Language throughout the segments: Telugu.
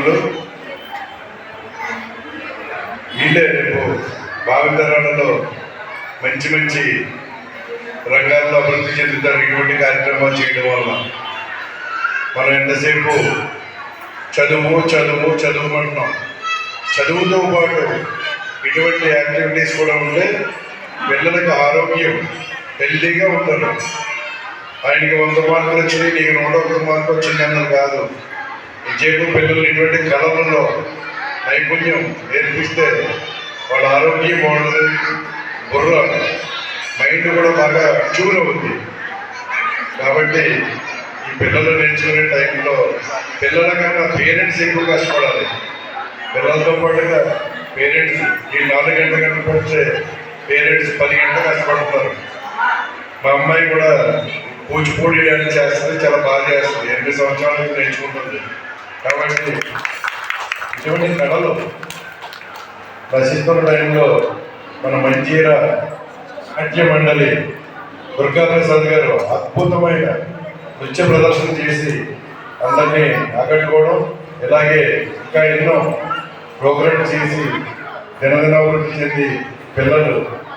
అభిమానులు వీళ్ళే రేపు భావితరాలలో మంచి మంచి రంగాల్లో అభివృద్ధి చెందుతారు. ఇటువంటి కార్యక్రమాలు చేయడం వల్ల మనం ఎంతసేపు చదువుకుంటున్నాం. చదువుతో పాటు ఇటువంటి యాక్టివిటీస్ కూడా ఉంటే పిల్లలకు ఆరోగ్యం హెల్తీగా ఉంటారు. ఆయనకి 100 మార్కులు వచ్చినాయి, నీకు 101 మార్కులు వచ్చింది అన్నది కాదు. నిజంగా పిల్లలు ఇటువంటి కళలలో నైపుణ్యం నేర్పిస్తే వాళ్ళ ఆరోగ్యం బాగుంటుంది, బుర్ర మైండ్ కూడా బాగా ట్యూన్ అవుతుంది. కాబట్టి ఈ పిల్లలు నేర్చుకునే టైంలో పిల్లల కన్నా పేరెంట్స్ ఎక్కువ కష్టపడాలి. పిల్లలతో పాటుగా పేరెంట్స్ ఈ 4 గంటల కనుకొస్తే పేరెంట్స్ 10 గంటలు కష్టపడతారు. మా అమ్మాయి కూడా కూచిపూడి డ్యాన్స్ చేస్తుంది, చాలా బాగా చేస్తుంది. 8 సంవత్సరాల నుంచి నేర్చుకుంటుంది. కాబట్టి ఇటువంటి కళలు రచిస్తున్న టైంలో మన మంజీర నాట్య మండలి దుర్గాప్రసాద్ గారు అద్భుతమైన నృత్య ప్రదర్శన చేసి అందరినీ ఆకట్టుకోవడం, ఇలాగే ఇంకా ఎన్నో ప్రోగ్రామ్స్ చేసి దినదినాభివృద్ధి చెంది పిల్లలు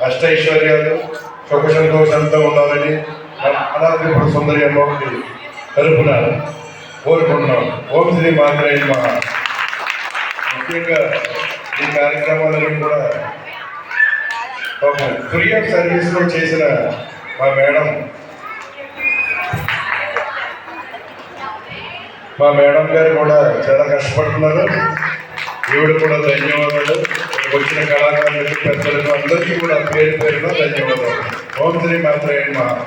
అష్టైశ్వర్యాలు సుఖ సంతోషంతో ఉండాలని అనాథ సుందరి అమ్మకి తరపున కోరుకుంటున్నాం. ఓం శ్రీ మాత్రే నమః. ముఖ్యంగా ఈ కార్యక్రమాలను కూడా ఫ్రీ ఆఫ్ సర్వీస్లో చేసిన మా మేడం గారు కూడా చాలా కష్టపడుతున్నారు. ఈవిడ కూడా ధన్యవాదాలు. వచ్చిన కళాకారులకు, పెద్దలకు అందరికీ కూడా పేరు పేరున ధన్యవాదాలు. ఓం శ్రీ మాత్రే నమః.